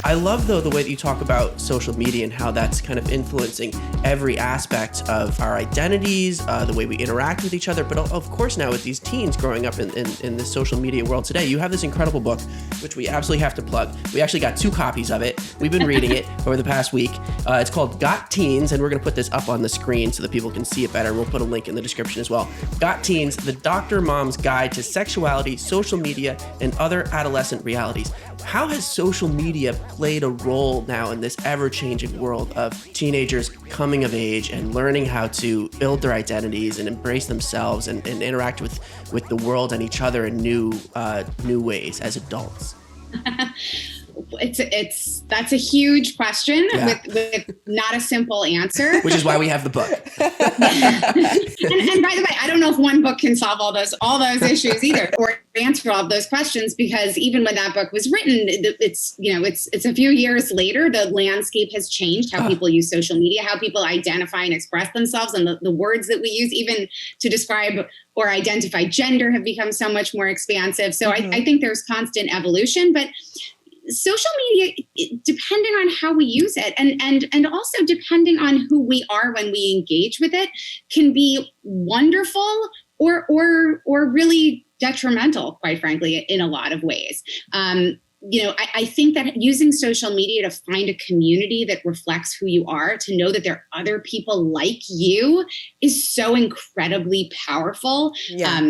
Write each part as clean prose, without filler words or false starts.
I love, though, the way that you talk about social media and how that's kind of influencing every aspect of our identities, the way we interact with each other. But of course, now with these teens growing up in the social media world today, you have this incredible book, which we absolutely have to plug. We actually got 2 copies of it. We've been reading it over the past week. It's called Got Teens, and we're going to put this up on the screen so that people can see it better. We'll put a link in the description as well. Got Teens, the Dr. Mom's Guide to Sexuality, Social Media, and Other Adolescent Realities. How has social media played a role now in this ever-changing world of teenagers coming of age and learning how to build their identities and embrace themselves and interact with the world and each other in new ways as adults? That's a huge question with not a simple answer. Which is why we have the book. and by the way, I don't know if one book can solve all those issues either, or answer all of those questions, because even when that book was written, it's a few years later, the landscape has changed, how people use social media, how people identify and express themselves, and the words that we use even to describe or identify gender have become so much more expansive. So I think there's constant evolution, but social media, depending on how we use it and also depending on who we are when we engage with it, can be wonderful or really detrimental, quite frankly, in a lot of ways. I think that using social media to find a community that reflects who you are, to know that there are other people like you, is so incredibly powerful. Yeah.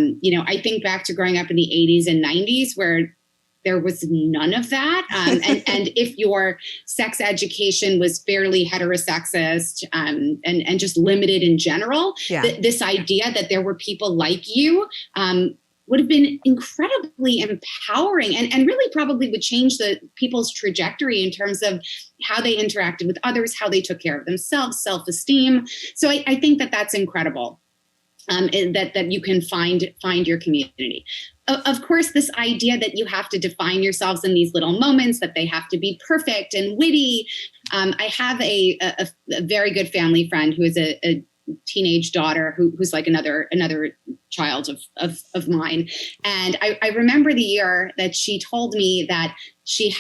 I think back to growing up in the 80s and 90s where there was none of that. And if your sex education was fairly heterosexist and just limited in general, this idea that there were people like you would have been incredibly empowering and really probably would change the people's trajectory in terms of how they interacted with others, how they took care of themselves, self-esteem. So I think that that's incredible. That you can find your community. Of course, this idea that you have to define yourselves in these little moments, that they have to be perfect and witty. I have a very good family friend who is a teenage daughter who's like another child of mine. And I remember the year that she told me that she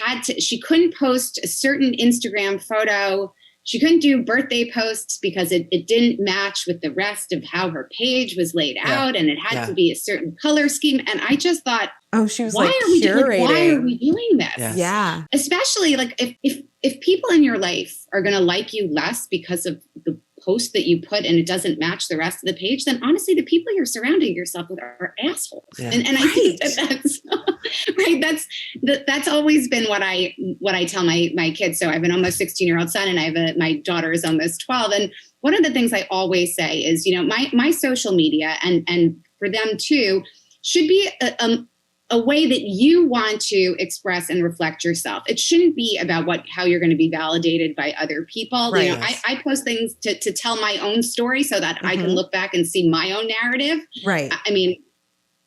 couldn't post a certain Instagram photo. She couldn't do birthday posts because it didn't match with the rest of how her page was laid out, and it had to be a certain color scheme. And I just thought, she was why are we doing this? Yeah. Especially like if people in your life are going to like you less because of the post that you put and it doesn't match the rest of the page, then honestly, the people you're surrounding yourself with are assholes. Yeah. And I think that's right. That's always been what I tell my kids. So I have an almost 16-year-old son, and my daughter is almost 12. And one of the things I always say is, my social media and for them too should be a way that you want to express and reflect yourself. It shouldn't be about how you're going to be validated by other people. Right. I post things to tell my own story so that I can look back and see my own narrative. Right. I mean,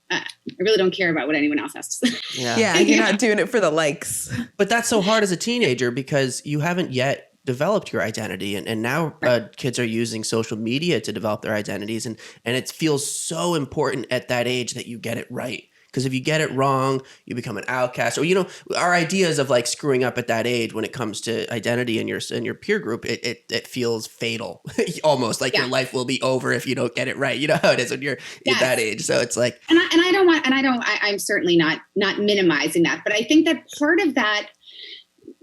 I really don't care about what anyone else has to say. Yeah, you're not doing it for the likes. But that's so hard as a teenager because you haven't yet developed your identity. And now kids are using social media to develop their identities. And it feels so important at that age that you get it right. Because if you get it wrong, you become an outcast. Or, our ideas of like screwing up at that age when it comes to identity in your peer group, it feels fatal, almost like your life will be over if you don't get it right. You know how it is when you're at that age. So it's like, I'm certainly not minimizing that, but I think that part of that,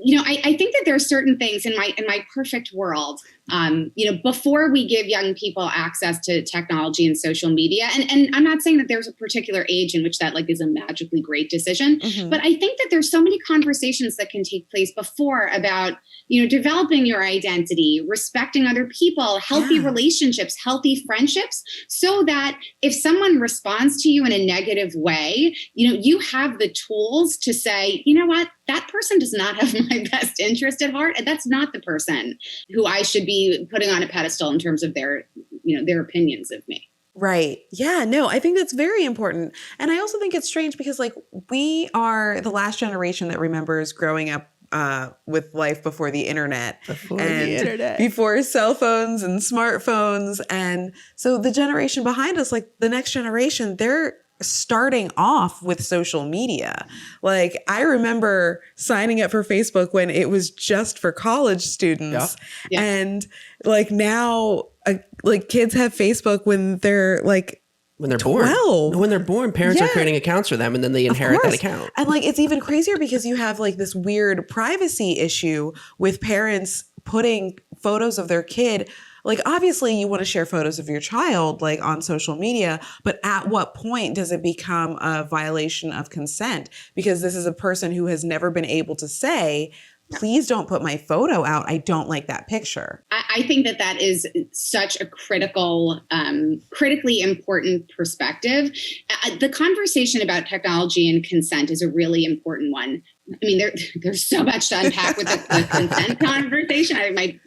I think that there are certain things in my perfect world, before we give young people access to technology and social media, and I'm not saying that there's a particular age in which that like is a magically great decision, but I think that there's so many conversations that can take place before about, developing your identity, respecting other people, healthy relationships, healthy friendships, so that if someone responds to you in a negative way, you have the tools to say, you know what, that person does not have my best interest at heart. And that's not the person who I should be putting on a pedestal in terms of their opinions of me. Right. Yeah, no, I think that's very important. And I also think it's strange because like we are the last generation that remembers growing up with life before the internet. Before cell phones and smartphones. And so the generation behind us, like the next generation, they're starting off with social media. Like, I remember signing up for Facebook when it was just for college students. Yeah. And like now, like kids have Facebook when they're like, when they're 12. born. When they're born, parents are creating accounts for them and then they inherit that account. And like, it's even crazier because you have like this weird privacy issue with parents putting photos of their kid. Like, obviously you want to share photos of your child like on social media, but at what point does it become a violation of consent? Because this is a person who has never been able to say, please don't put my photo out. I don't like that picture. I think that is such a critically important perspective. The conversation about technology and consent is a really important one. I mean, there's so much to unpack with the consent conversation.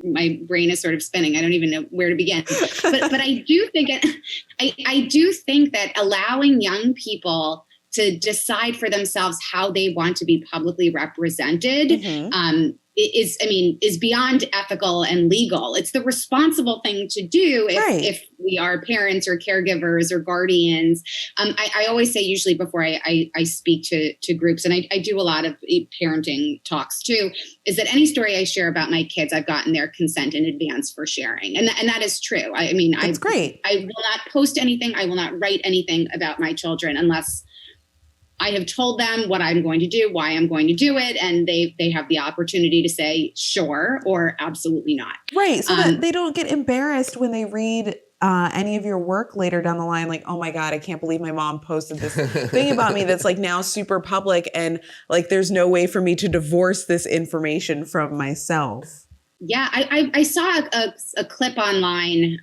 My brain is sort of spinning. I don't even know where to begin. But I do think I do think that allowing young people to decide for themselves how they want to be publicly represented is beyond ethical and legal. It's the responsible thing to do if we are parents or caregivers or guardians. I always say, usually before I speak to groups, and I do a lot of parenting talks too, is that any story I share about my kids, I've gotten their consent in advance for sharing. And that is true. That's great. I will not post anything. I will not write anything about my children unless I have told them what I'm going to do, why I'm going to do it, and they have the opportunity to say sure or absolutely not. Right. So that they don't get embarrassed when they read any of your work later down the line, like, oh my God, I can't believe my mom posted this thing about me that's like now super public, and like there's no way for me to divorce this information from myself. Yeah, I saw a clip online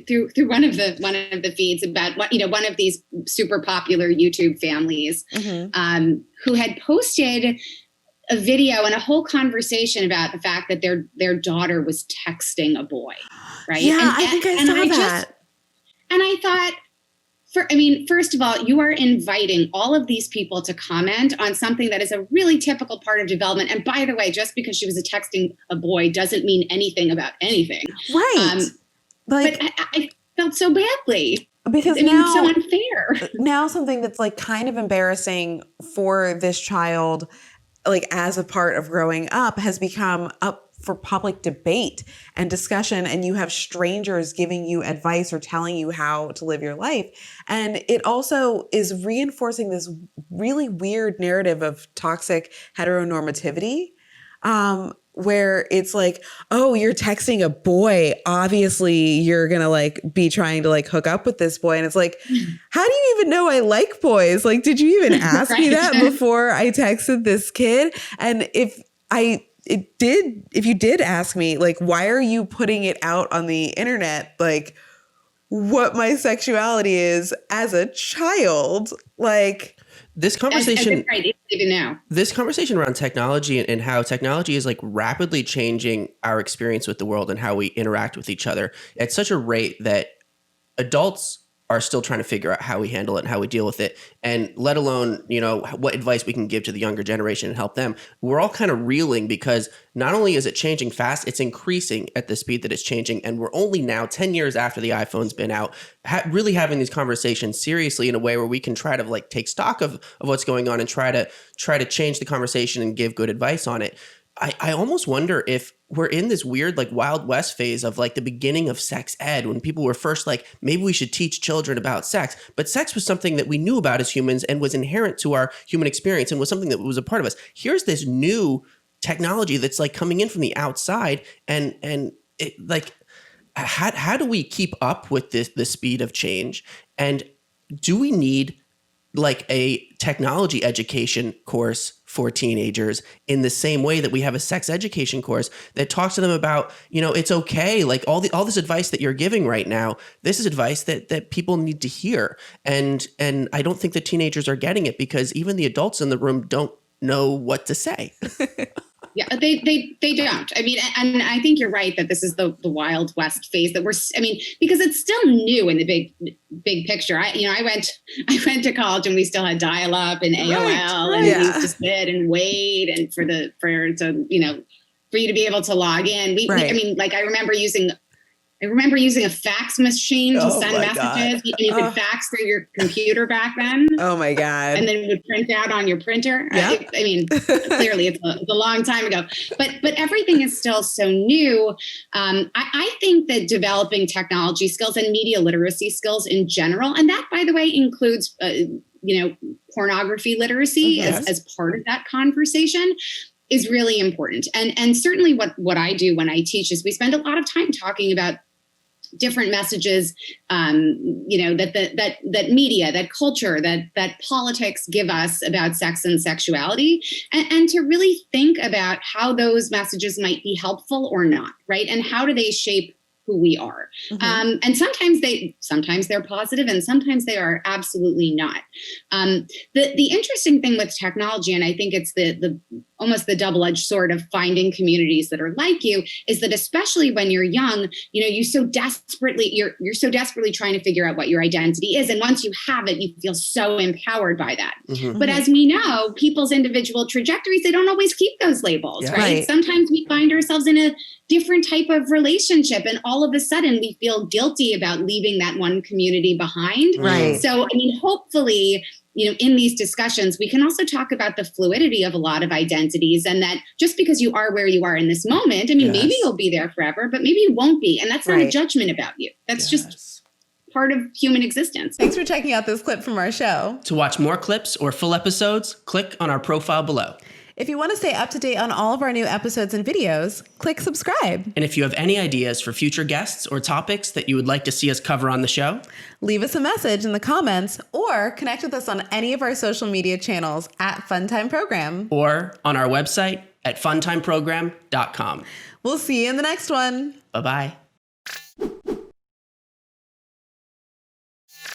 through one of the feeds about one of these super popular YouTube families who had posted a video and a whole conversation about the fact that their daughter was texting a boy, right? Yeah, I think I saw that. And I thought, first of all, you are inviting all of these people to comment on something that is a really typical part of development. And by the way, just because she was texting a boy doesn't mean anything about anything. Right. But I felt so badly because now so unfair. Now something that's like kind of embarrassing for this child, like as a part of growing up, has become up for public debate and discussion. And you have strangers giving you advice or telling you how to live your life. And it also is reinforcing this really weird narrative of toxic heteronormativity. Where it's like, oh, you're texting a boy. Obviously, you're going to like be trying to like hook up with this boy. And it's like, how do you even know I like boys? Like, did you even ask me that before I texted this kid? And if you did ask me, like, why are you putting it out on the internet? Like, what my sexuality is as a child? Like, this conversation, even now. This conversation around technology and how technology is like rapidly changing our experience with the world and how we interact with each other at such a rate that adults are still trying to figure out how we handle it and how we deal with it, and let alone, what advice we can give to the younger generation and help them. We're all kind of reeling because not only is it changing fast, it's increasing at the speed that it's changing. And we're only now 10 years after the iPhone's been out, really having these conversations seriously in a way where we can try to like take stock of what's going on and try to change the conversation and give good advice on it. I almost wonder if we're in this weird like Wild West phase of like the beginning of sex ed, when people were first like, maybe we should teach children about sex. But sex was something that we knew about as humans and was inherent to our human experience and was something that was a part of us. Here's this new technology that's like coming in from the outside, and it like, how do we keep up with the speed of change? And do we need like a technology education course for teenagers in the same way that we have a sex education course that talks to them about, it's okay. Like all this advice that you're giving right now, this is advice that people need to hear. And I don't think the teenagers are getting it because even the adults in the room don't know what to say. Yeah, they don't. And I think you're right that this is the Wild West phase that because it's still new in the big picture. I went to college and we still had dial-up and AOL, and we used to sit and wait and for you to be able to log in. I remember using I remember using a fax machine to Oh send my messages. God. You could fax through your computer back then. Oh my God. And then it would print out on your printer. Yeah. I mean, clearly it's a long time ago, but everything is still so new. I think that developing technology skills and media literacy skills in general, and that, by the way, includes, pornography literacy as part of that conversation, is really important. And certainly what I do when I teach is we spend a lot of time talking about different messages, that media, that culture, that politics give us about sex and sexuality, and to really think about how those messages might be helpful or not, right? And how do they shape who we are? And sometimes they're positive, and sometimes they are absolutely not. The interesting thing with technology, and I think it's the almost the double-edged sword of finding communities that are like you, is that especially when you're young, you're so desperately trying to figure out what your identity is, and once you have it, you feel so empowered by that. But as we know, people's individual trajectories, they don't always keep those labels, right? Sometimes we find ourselves in a different type of relationship, and all of a sudden we feel guilty about leaving that one community behind. Right. So, I mean, hopefully, in these discussions, we can also talk about the fluidity of a lot of identities, and that just because you are where you are in this moment, I mean, maybe you'll be there forever, but maybe you won't be. And that's not a judgment about you. That's just part of human existence. Thanks for checking out this clip from our show. To watch more clips or full episodes, click on our profile below. If you want to stay up to date on all of our new episodes and videos, click subscribe. And if you have any ideas for future guests or topics that you would like to see us cover on the show, leave us a message in the comments or connect with us on any of our social media channels at Funtime Program. Or on our website at funtimeprogram.com. We'll see you in the next one. Bye-bye.